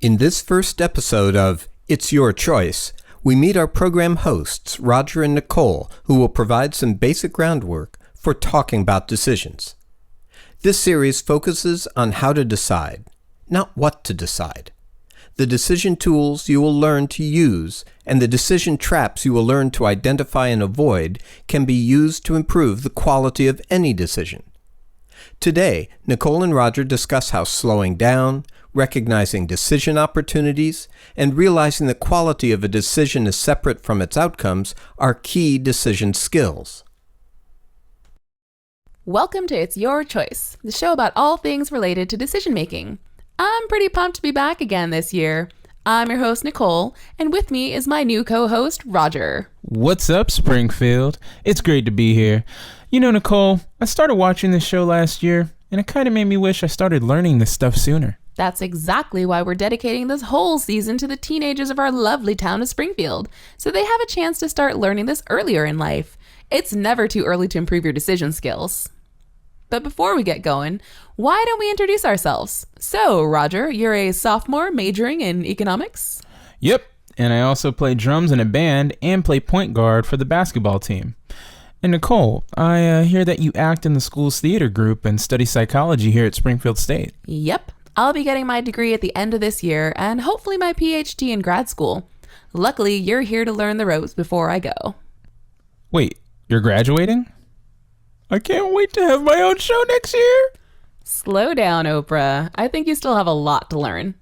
In this first episode of It's Your Choice, we meet our program hosts, Roger and Nicole, who will provide some basic groundwork for talking about decisions. This series focuses on how to decide, not what to decide. The decision tools you will learn to use and the decision traps you will learn to identify and avoid can be used to improve the quality of any decision. Today, Nicole and Roger discuss how slowing down, recognizing decision opportunities, and realizing the quality of a decision is separate from its outcomes are key decision skills. Welcome to It's Your Choice, the show about all things related to decision making. I'm pretty pumped to be back again this year. I'm your host, Nicole, and with me is my new co-host, Roger. What's up, Springfield? It's great to be here. You know, Nicole, I started watching this show last year, and it kind of made me wish I started learning this stuff sooner. That's exactly why we're dedicating this whole season to the teenagers of our lovely town of Springfield, so they have a chance to start learning this earlier in life. It's never too early to improve your decision skills. But before we get going, why don't we introduce ourselves? So, Roger, you're a sophomore majoring in economics? Yep, and I also play drums in a band and play point guard for the basketball team. And Nicole, I hear that you act in the school's theater group and study psychology here at Springfield State. Yep. I'll be getting my degree at the end of this year and hopefully my PhD in grad school. Luckily, you're here to learn the ropes before I go. Wait, you're graduating? I can't wait to have my own show next year. Slow down, Oprah. I think you still have a lot to learn.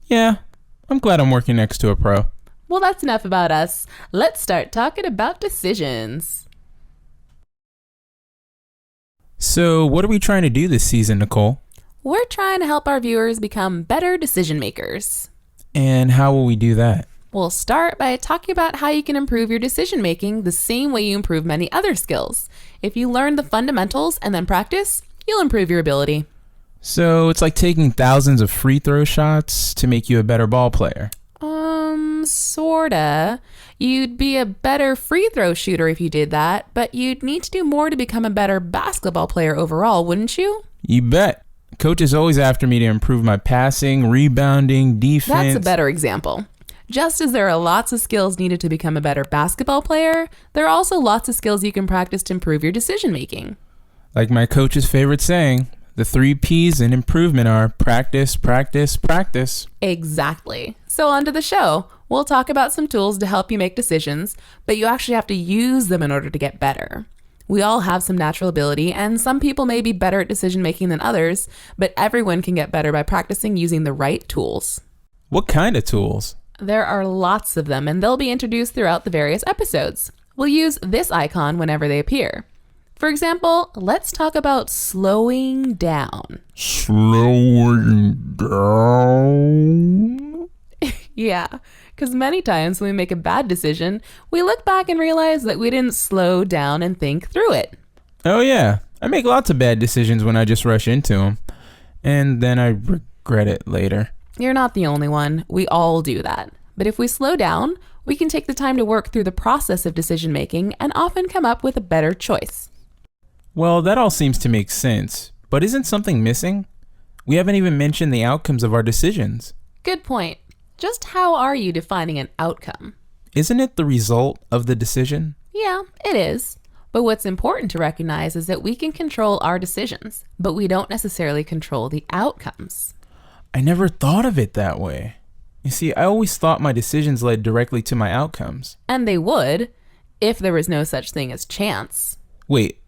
Yeah, I'm glad I'm working next to a pro. Well, that's enough about us. Let's start talking about decisions. So, what are we trying to do this season, Nicole? We're trying to help our viewers become better decision makers. And how will we do that? We'll start by talking about how you can improve your decision making the same way you improve many other skills. If you learn the fundamentals and then practice, you'll improve your ability. So it's like taking thousands of free throw shots to make you a better ball player. Sorta. You'd be a better free throw shooter if you did that, but you'd need to do more to become a better basketball player overall, wouldn't you? You bet. Coach is always after me to improve my passing, rebounding, defense. That's a better example. Just as there are lots of skills needed to become a better basketball player, there are also lots of skills you can practice to improve your decision making. Like my coach's favorite saying, the 3 P's in improvement are practice, practice, practice. Exactly. So on to the show. We'll talk about some tools to help you make decisions, but you actually have to use them in order to get better. We all have some natural ability, and some people may be better at decision making than others, but everyone can get better by practicing using the right tools. What kind of tools? There are lots of them, and they'll be introduced throughout the various episodes. We'll use this icon whenever they appear. For example, let's talk about slowing down. Slowing down? Yeah, because many times when we make a bad decision, we look back and realize that we didn't slow down and think through it. Oh yeah, I make lots of bad decisions when I just rush into them. And then I regret it later. You're not the only one. We all do that. But if we slow down, we can take the time to work through the process of decision making and often come up with a better choice. Well, that all seems to make sense. But isn't something missing? We haven't even mentioned the outcomes of our decisions. Good point. Just how are you defining an outcome? Isn't it the result of the decision? Yeah, it is. But what's important to recognize is that we can control our decisions, but we don't necessarily control the outcomes. I never thought of it that way. You see, I always thought my decisions led directly to my outcomes. And they would, if there was no such thing as chance. Wait,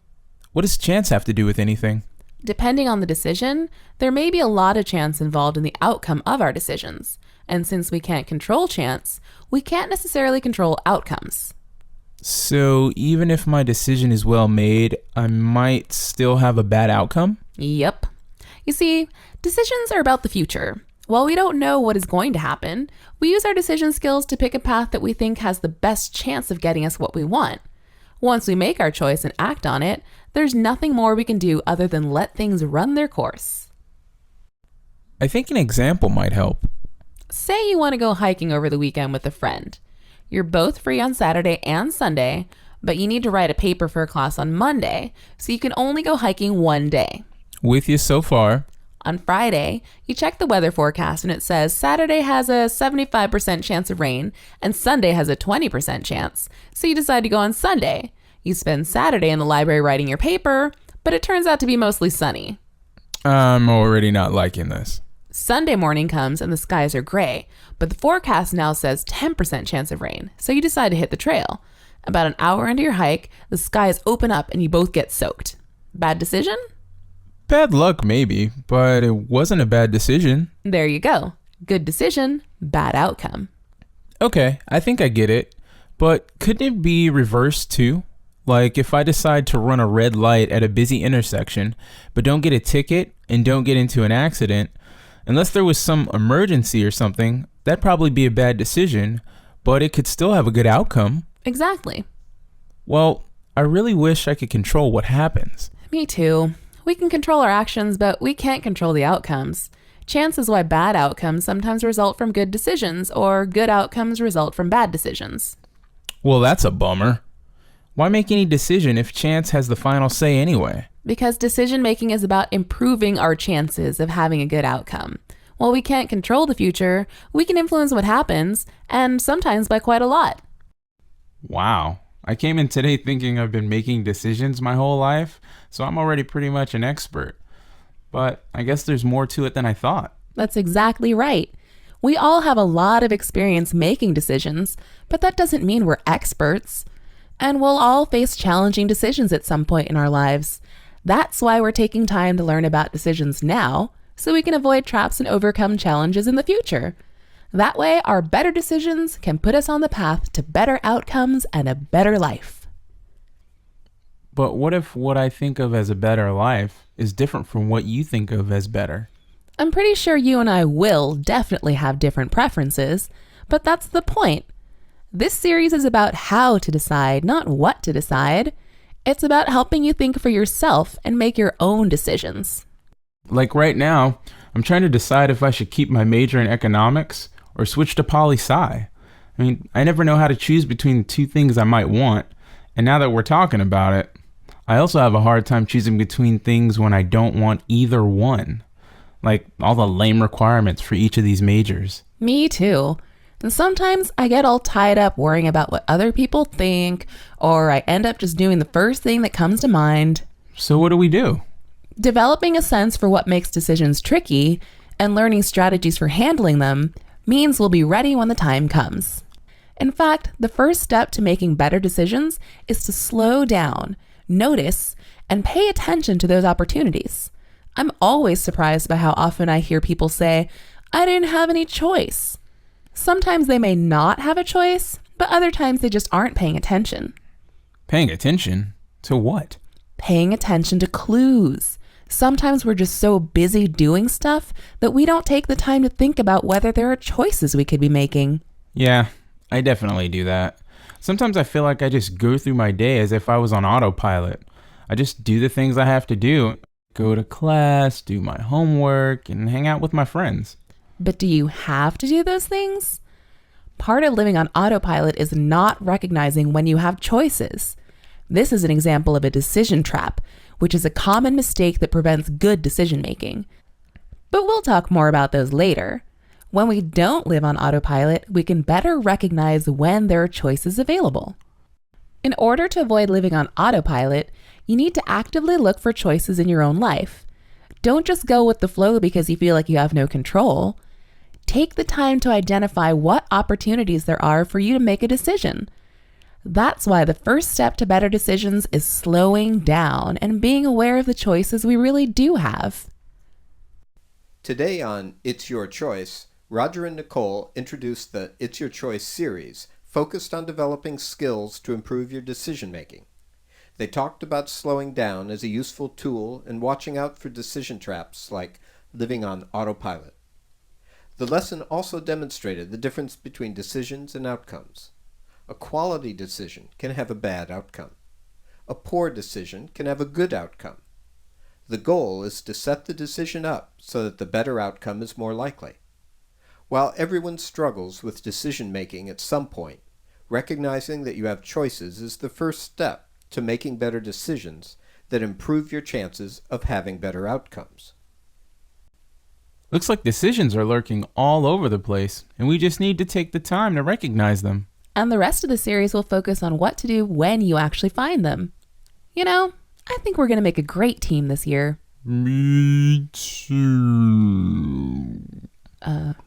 what does chance have to do with anything? Depending on the decision, there may be a lot of chance involved in the outcome of our decisions. And since we can't control chance, we can't necessarily control outcomes. So even if my decision is well made, I might still have a bad outcome? Yep. You see, decisions are about the future. While we don't know what is going to happen, we use our decision skills to pick a path that we think has the best chance of getting us what we want. Once we make our choice and act on it, there's nothing more we can do other than let things run their course. I think an example might help. Say you want to go hiking over the weekend with a friend. You're both free on Saturday and Sunday, but you need to write a paper for a class on Monday, so you can only go hiking one day. With you so far. On Friday, you check the weather forecast and it says Saturday has a 75% chance of rain and Sunday has a 20% chance. So you decide to go on Sunday. You spend Saturday in the library writing your paper, but it turns out to be mostly sunny. I'm already not liking this. Sunday morning comes and the skies are gray, but the forecast now says 10% chance of rain, so you decide to hit the trail. About an hour into your hike, the skies open up and you both get soaked. Bad decision? Bad luck, maybe, but it wasn't a bad decision. There you go. Good decision, bad outcome. Okay, I think I get it, but couldn't it be reversed too? Like if I decide to run a red light at a busy intersection, but don't get a ticket and don't get into an accident, unless there was some emergency or something, that'd probably be a bad decision, but it could still have a good outcome. Exactly. Well, I really wish I could control what happens. Me too. We can control our actions, but we can't control the outcomes. Chance is why bad outcomes sometimes result from good decisions, or good outcomes result from bad decisions. Well, that's a bummer. Why make any decision if chance has the final say anyway? Because decision making is about improving our chances of having a good outcome. While we can't control the future, we can influence what happens, and sometimes by quite a lot. Wow. I came in today thinking I've been making decisions my whole life, so I'm already pretty much an expert. But I guess there's more to it than I thought. That's exactly right. We all have a lot of experience making decisions, but that doesn't mean we're experts. And we'll all face challenging decisions at some point in our lives. That's why we're taking time to learn about decisions now, so we can avoid traps and overcome challenges in the future. That way, our better decisions can put us on the path to better outcomes and a better life. But what if what I think of as a better life is different from what you think of as better? I'm pretty sure you and I will definitely have different preferences, but that's the point. This series is about how to decide, not what to decide. It's about helping you think for yourself and make your own decisions. Like right now, I'm trying to decide if I should keep my major in economics or switch to poli-sci. I mean, I never know how to choose between the two things I might want, and now that we're talking about it, I also have a hard time choosing between things when I don't want either one. Like all the lame requirements for each of these majors. Me too. And sometimes I get all tied up worrying about what other people think, or I end up just doing the first thing that comes to mind. So what do we do? Developing a sense for what makes decisions tricky and learning strategies for handling them means we'll be ready when the time comes. In fact, the first step to making better decisions is to slow down, notice, and pay attention to those opportunities. I'm always surprised by how often I hear people say, "I didn't have any choice." Sometimes they may not have a choice, but other times they just aren't paying attention. Paying attention to what? Paying attention to clues. Sometimes we're just so busy doing stuff that we don't take the time to think about whether there are choices we could be making. Yeah, I definitely do that. Sometimes I feel like I just go through my day as if I was on autopilot. I just do the things I have to do. Go to class, do my homework, and hang out with my friends. But do you have to do those things? Part of living on autopilot is not recognizing when you have choices. This is an example of a decision trap, which is a common mistake that prevents good decision making. But we'll talk more about those later. When we don't live on autopilot, we can better recognize when there are choices available. In order to avoid living on autopilot, you need to actively look for choices in your own life. Don't just go with the flow because you feel like you have no control. Take the time to identify what opportunities there are for you to make a decision. That's why the first step to better decisions is slowing down and being aware of the choices we really do have. Today on It's Your Choice, Roger and Nicole introduced the It's Your Choice series, focused on developing skills to improve your decision making. They talked about slowing down as a useful tool and watching out for decision traps like living on autopilot. The lesson also demonstrated the difference between decisions and outcomes. A quality decision can have a bad outcome. A poor decision can have a good outcome. The goal is to set the decision up so that the better outcome is more likely. While everyone struggles with decision making at some point, recognizing that you have choices is the first step to making better decisions that improve your chances of having better outcomes. Looks like decisions are lurking all over the place, and we just need to take the time to recognize them. And the rest of the series will focus on what to do when you actually find them. You know, I think we're going to make a great team this year. Me too.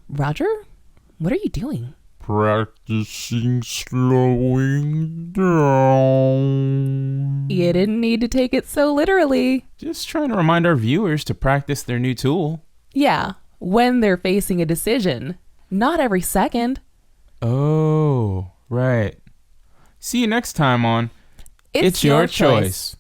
Roger? What are you doing? Practicing slowing down. You didn't need to take it so literally. Just trying to remind our viewers to practice their new tool. Yeah, when they're facing a decision. Not every second. Oh, right. See you next time on It's Your Choice.